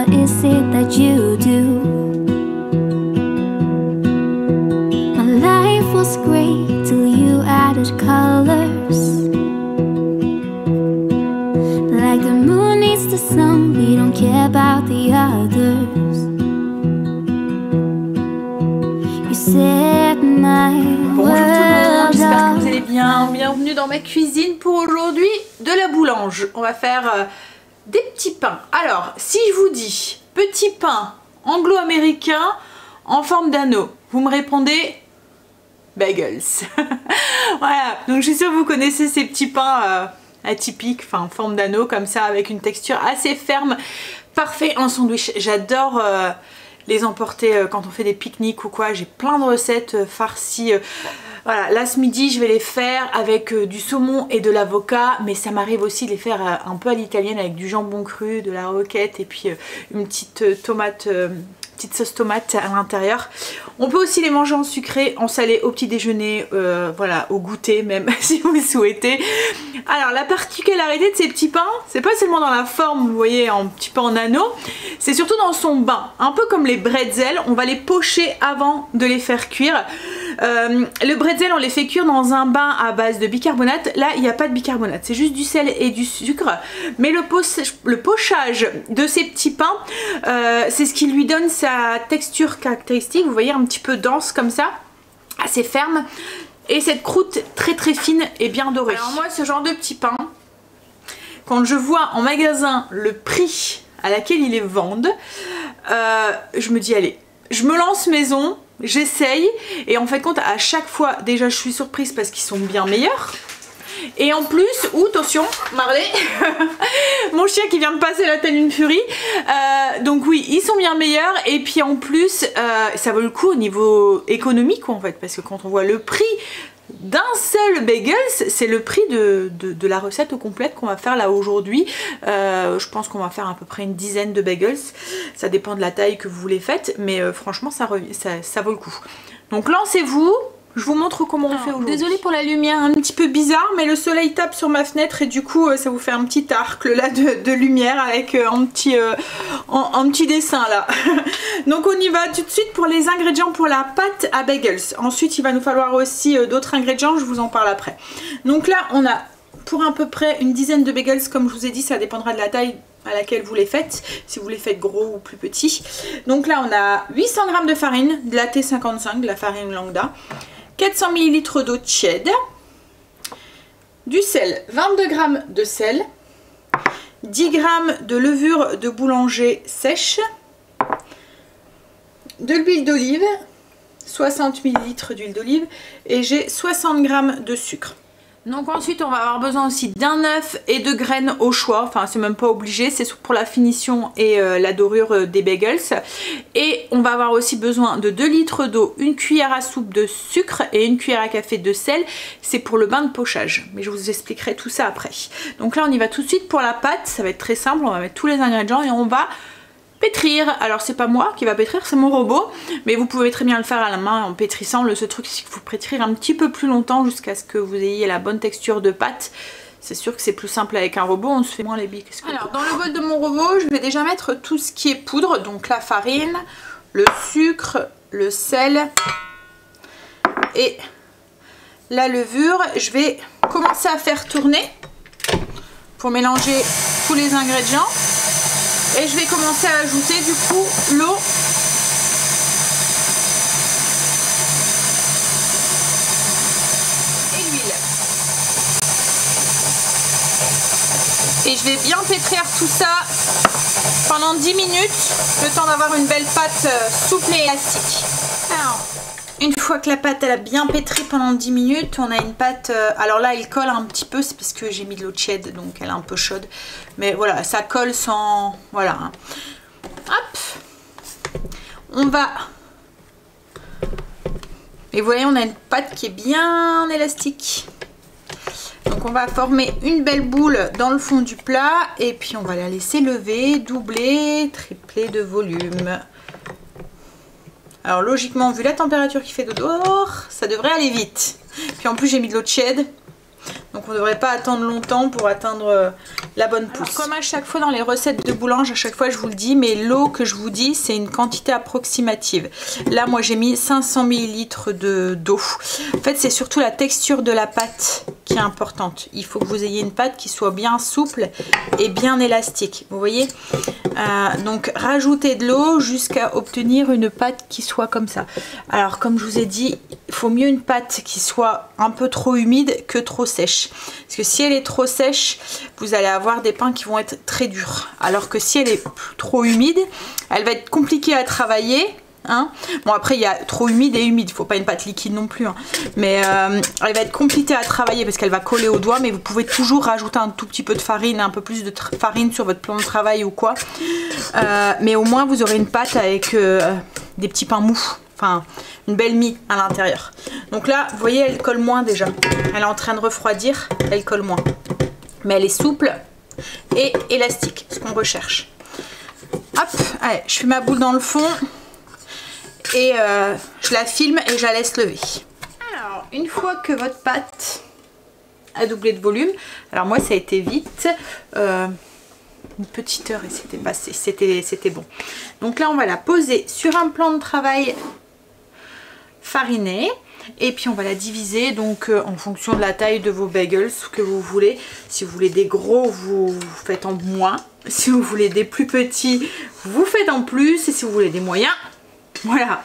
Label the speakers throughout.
Speaker 1: what is it that you do? My life was great till you added colors. Like the moon needs the sun, we don't care about the others. You set my
Speaker 2: Bonjour tout le monde, j'espère que vous allez
Speaker 1: world
Speaker 2: bien. Bienvenue dans ma cuisine pour aujourd'hui de la boulange. On va faire des petits pains. Alors, si je vous dis petit pain anglo-américain en forme d'anneau, vous me répondez bagels. Voilà, donc je suis sûre que vous connaissez ces petits pains atypiques, enfin en forme d'anneau comme ça, avec une texture assez ferme, parfait en sandwich. J'adore les emporter quand on fait des pique-niques ou quoi. J'ai plein de recettes farcies. Voilà, là ce midi je vais les faire avec du saumon et de l'avocat, mais ça m'arrive aussi de les faire un peu à l'italienne avec du jambon cru, de la roquette et puis une petite tomate, petite sauce tomate à l'intérieur. On peut aussi les manger en sucré, en salé au petit déjeuner, voilà, au goûter même si vous le souhaitez. Alors la particularité de ces petits pains, c'est pas seulement dans la forme, vous voyez, un petit peu en anneau, c'est surtout dans son bain. Un peu comme les bretzels, on va les pocher avant de les faire cuire. Le bretzel on les fait cuire dans un bain à base de bicarbonate. Là il n'y a pas de bicarbonate, c'est juste du sel et du sucre. Mais le pochage de ces petits pains, c'est ce qui lui donne sa texture caractéristique. Vous voyez, un petit peu dense comme ça, assez ferme. Et cette croûte très très fine et bien dorée. Alors moi ce genre de petit pain, quand je vois en magasin le prix à laquelle ils les vendent, je me dis allez, je me lance maison, j'essaye. Et en fait compte à chaque fois déjà je suis surprise parce qu'ils sont bien meilleurs. Et en plus, attention, Marley, mon chien qui vient de passer la tête d'une furie. Donc oui, ils sont bien meilleurs. Et puis en plus, ça vaut le coup au niveau économique en fait. Parce que quand on voit le prix d'un seul bagel, c'est le prix de la recette au complète qu'on va faire là aujourd'hui. Je pense qu'on va faire à peu près une dizaine de bagels. Ça dépend de la taille que vous les faites. Mais franchement, ça vaut le coup. Donc lancez-vous. Je vous montre comment on fait aujourd'hui. Désolée pour la lumière un petit peu bizarre, mais le soleil tape sur ma fenêtre et du coup ça vous fait un petit arc là de lumière avec un petit dessin là. Donc on y va tout de suite pour les ingrédients pour la pâte à bagels. Ensuite il va nous falloir aussi d'autres ingrédients, je vous en parle après. Donc là on a pour à peu près une dizaine de bagels, comme je vous ai dit ça dépendra de la taille à laquelle vous les faites, si vous les faites gros ou plus petits. Donc là on a 800 g de farine, de la T55, de la farine lambda, 400 ml d'eau tiède, du sel, 22 g de sel, 10 g de levure de boulanger sèche, de l'huile d'olive, 60 ml d'huile d'olive et j'ai 60 g de sucre. Donc ensuite on va avoir besoin aussi d'un œuf et de graines au choix, enfin c'est même pas obligé, c'est pour la finition et la dorure des bagels. Et on va avoir aussi besoin de 2 litres d'eau, une cuillère à soupe de sucre et une cuillère à café de sel, c'est pour le bain de pochage, mais je vous expliquerai tout ça après. Donc là on y va tout de suite pour la pâte, ça va être très simple, on va mettre tous les ingrédients et on va pétrir. Alors c'est pas moi qui va pétrir, c'est mon robot, mais vous pouvez très bien le faire à la main en pétrissant. Ce truc c'est qu'il faut pétrir un petit peu plus longtemps jusqu'à ce que vous ayez la bonne texture de pâte. C'est sûr que c'est plus simple avec un robot, on se fait moins les billes. Alors dans le bol de mon robot je vais déjà mettre tout ce qui est poudre, donc la farine, le sucre, le sel et la levure. Je vais commencer à faire tourner pour mélanger tous les ingrédients. Et je vais commencer à ajouter du coup l'eau et l'huile. Et je vais bien pétrir tout ça pendant 10 minutes, le temps d'avoir une belle pâte souple et élastique. Alors, une fois que la pâte elle a bien pétri pendant 10 minutes, on a une pâte, alors là elle colle un petit peu, c'est parce que j'ai mis de l'eau tiède donc elle est un peu chaude. Mais voilà, ça colle sans... Voilà. Hop. On va... Et vous voyez, on a une pâte qui est bien élastique. Donc on va former une belle boule dans le fond du plat. Et puis on va la laisser lever, doubler, tripler de volume. Alors logiquement, vu la température qui fait de dehors, ça devrait aller vite. Puis en plus j'ai mis de l'eau tiède. Donc on ne devrait pas attendre longtemps pour atteindre la bonne pousse. Alors, comme à chaque fois dans les recettes de boulange, à chaque fois je vous le dis, mais l'eau que je vous dis c'est une quantité approximative. Là moi j'ai mis 500 ml d'eau. En fait c'est surtout la texture de la pâte qui est importante. Il faut que vous ayez une pâte qui soit bien souple et bien élastique. Vous voyez, donc rajoutez de l'eau jusqu'à obtenir une pâte qui soit comme ça. Alors comme je vous ai dit, il faut mieux une pâte qui soit un peu trop humide que trop sèche. Parce que si elle est trop sèche, vous allez avoir des pains qui vont être très durs. Alors que si elle est trop humide, elle va être compliquée à travailler. Hein. Bon après il y a trop humide et humide, il ne faut pas une pâte liquide non plus. Hein. Mais elle va être compliquée à travailler parce qu'elle va coller aux doigts. Mais vous pouvez toujours rajouter un tout petit peu de farine, un peu plus de farine sur votre plan de travail ou quoi. Mais au moins vous aurez une pâte avec des petits pains mous. Enfin, une belle mie à l'intérieur. Donc là, vous voyez, elle colle moins déjà. Elle est en train de refroidir, elle colle moins. Mais elle est souple et élastique, ce qu'on recherche. Hop, allez, je fais ma boule dans le fond et je la filme et je la laisse lever. Alors, une fois que votre pâte a doublé de volume, alors moi ça a été vite, une petite heure et c'était passé, c'était bon. Donc là on va la poser sur un plan de travail fariné et puis on va la diviser donc en fonction de la taille de vos bagels que vous voulez. Si vous voulez des gros, vous faites en moins. Si vous voulez des plus petits, vous faites en plus. Et si vous voulez des moyens, voilà.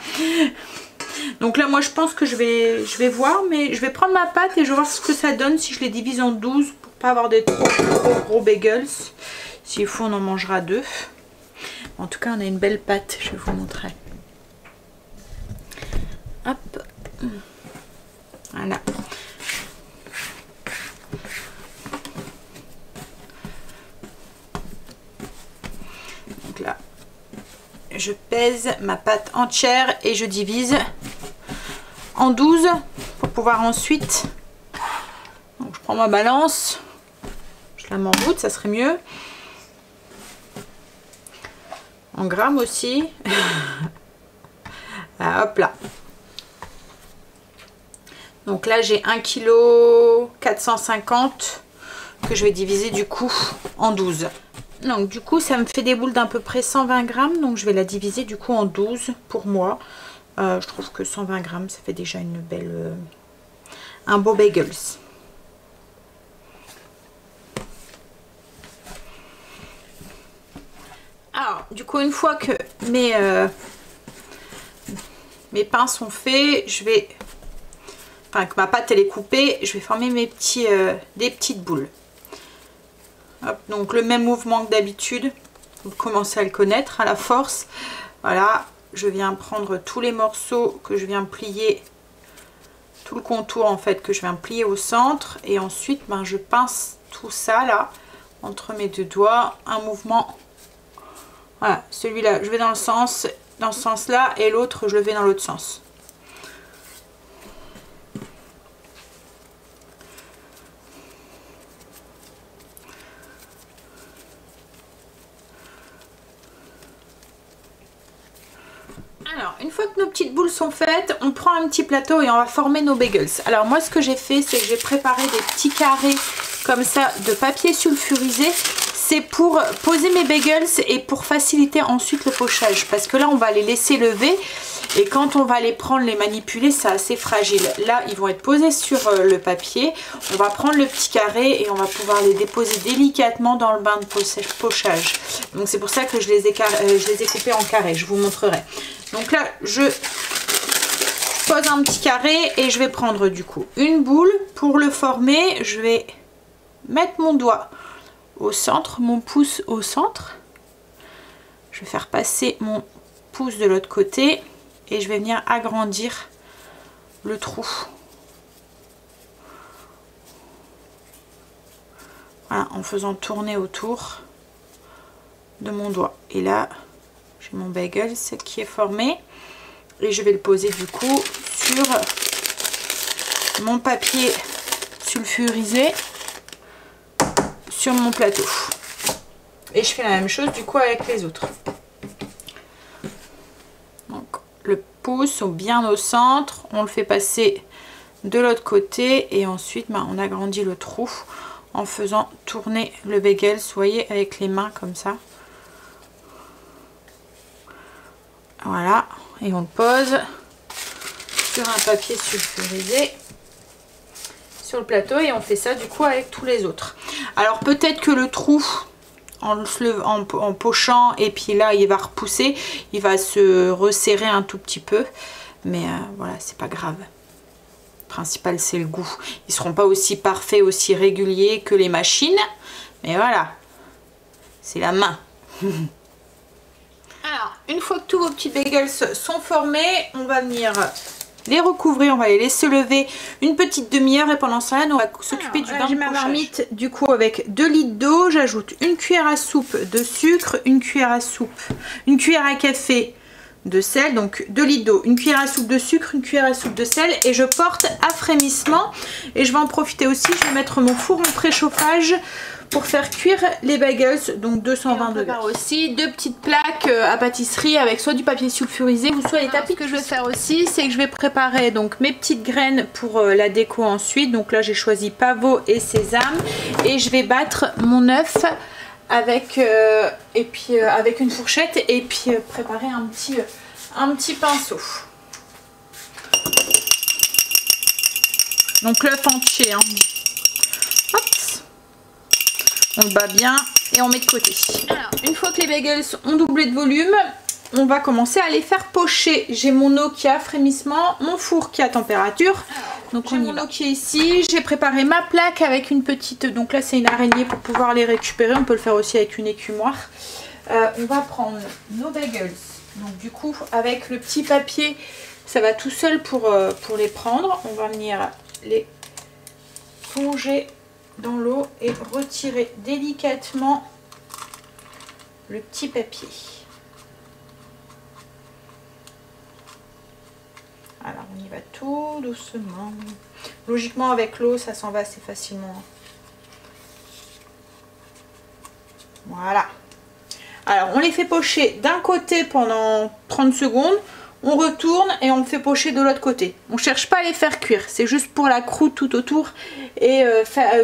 Speaker 2: Donc là moi je pense que je vais voir, mais je vais prendre ma pâte et je vais voir ce que ça donne si je les divise en 12 pour pas avoir des trop gros bagels. S'il faut on en mangera 2. En tout cas on a une belle pâte, je vais vous montrer. Hop, voilà. Donc là, je pèse ma pâte entière et je divise en 12 pour pouvoir ensuite. Donc je prends ma balance, je la mets en route, ça serait mieux. En grammes aussi. Ah, hop là. Donc là j'ai 1,450 kg que je vais diviser du coup en 12. Donc du coup ça me fait des boules d'à peu près 120 grammes. Donc je vais la diviser du coup en 12 pour moi. Je trouve que 120 grammes ça fait déjà une belle, un beau bagels. Alors du coup une fois que mes pains sont faits, je vais... Enfin, que ma pâte elle est coupée, je vais former mes petits, des petites boules. Hop, donc le même mouvement que d'habitude, vous commencez à le connaître à la force. Voilà, je viens prendre tous les morceaux que je viens plier, tout le contour en fait que je viens plier au centre. Et ensuite, ben, je pince tout ça là, entre mes deux doigts, un mouvement. Voilà, celui-là, je vais dans ce sens-là et l'autre, je le vais dans l'autre sens. Alors, une fois que nos petites boules sont faites, on prend un petit plateau et on va former nos bagels. Alors moi, ce que j'ai fait, c'est que j'ai préparé des petits carrés comme ça de papier sulfurisé. C'est pour poser mes bagels et pour faciliter ensuite le pochage. Parce que là, on va les laisser lever. Et quand on va les prendre, les manipuler, c'est assez fragile. Là, ils vont être posés sur le papier. On va prendre le petit carré et on va pouvoir les déposer délicatement dans le bain de pochage. Donc c'est pour ça que je les ai coupés en carré. Je vous montrerai. Donc là, je pose un petit carré et je vais prendre du coup une boule. Pour le former, je vais mettre mon doigt au centre, mon pouce au centre. Je vais faire passer mon pouce de l'autre côté et je vais venir agrandir le trou. Voilà, en faisant tourner autour de mon doigt. Et là, j'ai mon bagel qui est formé et je vais le poser du coup sur mon papier sulfurisé sur mon plateau. Et je fais la même chose du coup avec les autres. Donc le pouce bien au centre, on le fait passer de l'autre côté et ensuite on agrandit le trou en faisant tourner le bagel, vous voyez, avec les mains comme ça. Voilà, et on le pose sur un papier sulfurisé sur le plateau et on fait ça du coup avec tous les autres. Alors peut-être que le trou, en pochant et puis là il va repousser, il va se resserrer un tout petit peu, mais voilà, c'est pas grave. Le principal c'est le goût. Ils seront pas aussi parfaits, aussi réguliers que les machines, mais voilà, c'est la main. Alors une fois que tous vos petits bagels sont formés, on va venir les recouvrir, on va les laisser lever une petite demi-heure et pendant ce temps-là, on va s'occuper du bain de pochage. J'ai ma marmite du coup avec 2 litres d'eau, j'ajoute une cuillère à soupe de sucre, une cuillère à café de sel, donc 2 litres d'eau, une cuillère à soupe de sucre, une cuillère à soupe de sel et je porte à frémissement et je vais en profiter aussi, je vais mettre mon four en préchauffage pour faire cuire les bagels, donc 220 degrés. On aussi 2 petites plaques à pâtisserie avec soit du papier sulfurisé ou soit les tapis. Ce que je vais faire aussi, c'est que je vais préparer donc mes petites graines pour la déco ensuite. Donc là j'ai choisi pavot et sésame et je vais battre mon œuf avec avec une fourchette et puis préparer un petit pinceau. Donc l'œuf entier, hein. Hop. On le bat bien et on met de côté. Alors, une fois que les bagels ont doublé de volume, on va commencer à les faire pocher. J'ai mon eau qui est à frémissement, mon four qui est à température. Donc j'ai mon eau qui est ici. J'ai préparé ma plaque avec une petite... Donc là c'est une araignée pour pouvoir les récupérer. On peut le faire aussi avec une écumoire. On va prendre nos bagels. Donc du coup avec le petit papier, ça va tout seul pour les prendre. On va venir les plonger dans l'eau et retirer délicatement le petit papier. Alors on y va tout doucement. Logiquement avec l'eau ça s'en va assez facilement. Voilà. Alors on les fait pocher d'un côté pendant 30 secondes. On retourne et on le fait pocher de l'autre côté. On ne cherche pas à les faire cuire, c'est juste pour la croûte tout autour et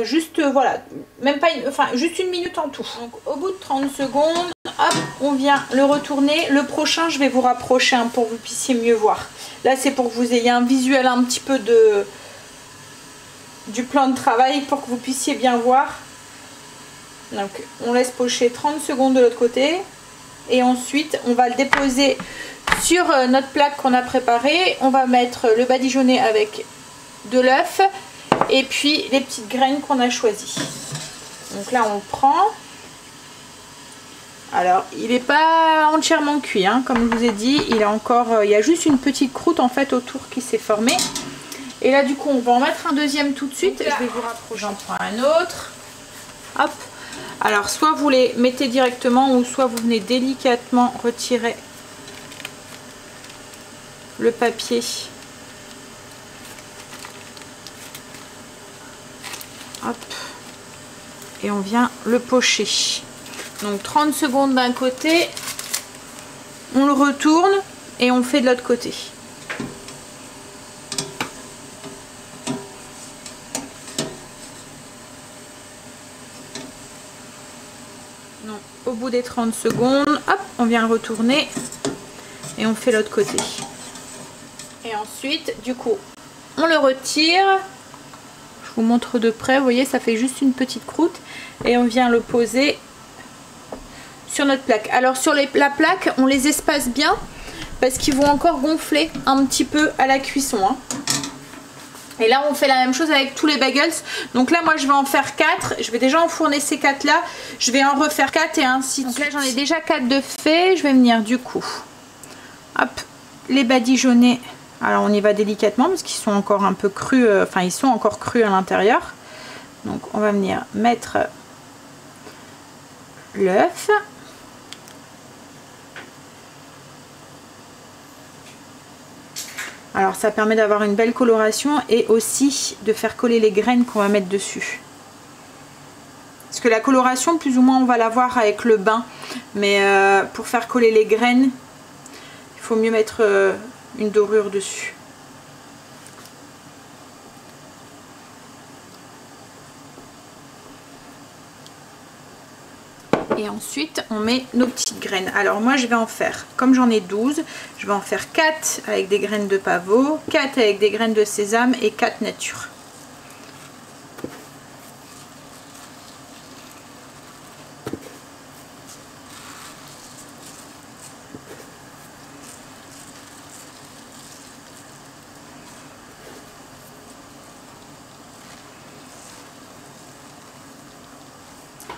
Speaker 2: juste voilà, même pas juste une minute en tout. Donc au bout de 30 secondes, hop, on vient le retourner. Le prochain, je vais vous rapprocher pour que vous puissiez mieux voir. Là, c'est pour que vous ayez un visuel un petit peu du plan de travail pour que vous puissiez bien voir. Donc on laisse pocher 30 secondes de l'autre côté et ensuite on va le déposer sur notre plaque qu'on a préparée. On va mettre le badigeonné avec de l'œuf et puis les petites graines qu'on a choisies. Donc là on le prend. Alors il n'est pas entièrement cuit, hein, comme je vous ai dit, il y a juste une petite croûte en fait autour qui s'est formée. Et là du coup on va en mettre un deuxième tout de suite. Là, je vais vous rapprocher, j'en prends un autre. Hop. Alors soit vous les mettez directement ou soit vous venez délicatement retirer le papier. Hop. Et on vient le pocher. Donc 30 secondes d'un côté, on le retourne et on fait de l'autre côté. Donc, au bout des 30 secondes, hop, on vient le retourner et on fait l'autre côté. Et ensuite, du coup, on le retire. Je vous montre de près, vous voyez, ça fait juste une petite croûte. Et on vient le poser sur notre plaque. Alors sur la plaque, on les espace bien parce qu'ils vont encore gonfler un petit peu à la cuisson, hein. Et là on fait la même chose avec tous les bagels. Donc là moi je vais en faire 4. Je vais déjà enfourner ces 4 là. Je vais en refaire 4 et ainsi de suite. Donc là j'en ai déjà 4 de fait. Je vais venir du coup, hop, les badigeonner. Alors on y va délicatement parce qu'ils sont encore un peu crus. Enfin ils sont encore crus à l'intérieur. Donc on va venir mettre l'œuf. Alors ça permet d'avoir une belle coloration et aussi de faire coller les graines qu'on va mettre dessus. Parce que la coloration plus ou moins on va l'avoir avec le bain. Mais pour faire coller les graines, il faut mieux mettre une dorure dessus. Ensuite, on met nos petites graines. Alors moi, je vais en faire, comme j'en ai 12, je vais en faire 4 avec des graines de pavot, 4 avec des graines de sésame et 4 nature.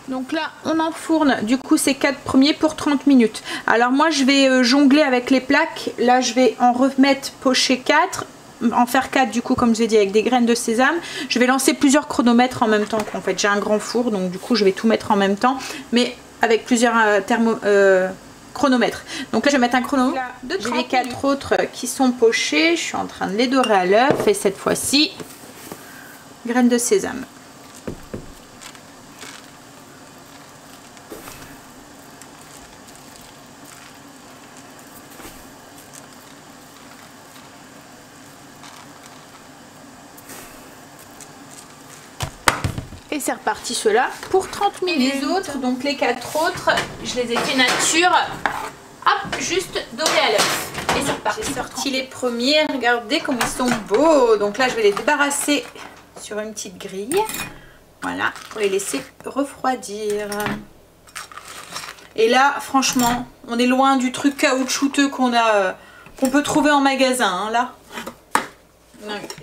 Speaker 2: Donc là, on enfourne du coup ces 4 premiers pour 30 minutes. Alors moi, je vais jongler avec les plaques. Là, je vais en remettre pocher 4, en faire 4 du coup, comme je vous ai dit, avec des graines de sésame. Je vais lancer plusieurs chronomètres en même temps. En fait, j'ai un grand four, donc du coup, je vais tout mettre en même temps, mais avec plusieurs chronomètres. Donc là, je vais mettre un chrono. J'ai les 4 autres qui sont pochés. Je suis en train de les dorer à l'œuf et cette fois-ci, graines de sésame. Et c'est reparti cela pour 30 minutes. Les autres, donc les 4 autres, je les ai fait nature. Hop, juste dorés à l'œuf. Et c'est reparti. J'ai sorti les premiers. Regardez comme ils sont beaux. Donc là, je vais les débarrasser sur une petite grille. Voilà, pour les laisser refroidir. Et là, franchement, on est loin du truc caoutchouteux qu'on peut trouver en magasin. Hein, là.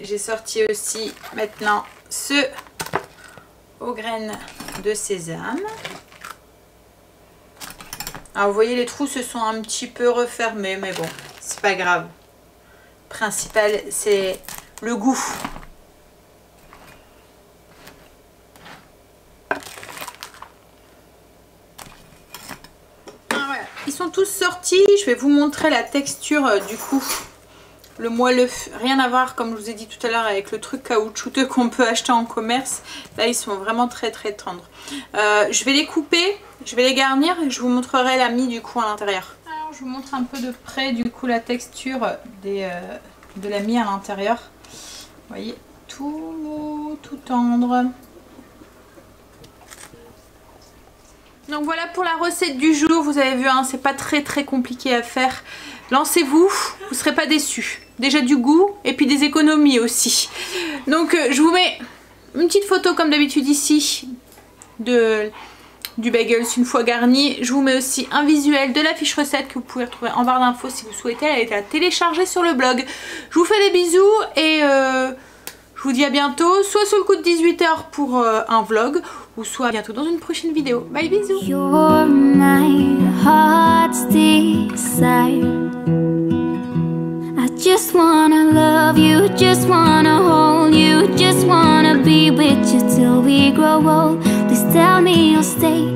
Speaker 2: J'ai sorti aussi maintenant ce aux graines de sésame. Alors vous voyez, les trous se sont un petit peu refermés, mais bon, c'est pas grave. Le principal, c'est le goût. Voilà. Ils sont tous sortis. Je vais vous montrer la texture du coup. Le moelleux, rien à voir comme je vous ai dit tout à l'heure avec le truc caoutchouteux qu'on peut acheter en commerce. Là ils sont vraiment très très tendres. Je vais les couper, je vais les garnir et je vous montrerai la mie du coup à l'intérieur. Alors je vous montre un peu de près du coup la texture de la mie à l'intérieur. Vous voyez, tout tendre. Donc voilà pour la recette du jour, vous avez vu, hein, c'est pas très compliqué à faire. Lancez-vous, vous ne serez pas déçus. Déjà du goût et puis des économies aussi. Donc je vous mets une petite photo comme d'habitude ici du bagels une fois garni. Je vous mets aussi un visuel de la fiche recette que vous pouvez retrouver en barre d'infos si vous souhaitez. Elle est à télécharger sur le blog. Je vous fais des bisous et je vous dis à bientôt, soit sous le coup de 18 h pour un vlog, ou soit bientôt dans une prochaine vidéo. Bye, bisous. You're my heart's desire. I just wanna love you, just wanna hold you, just wanna be with you till we grow old. Please tell me you'll stay.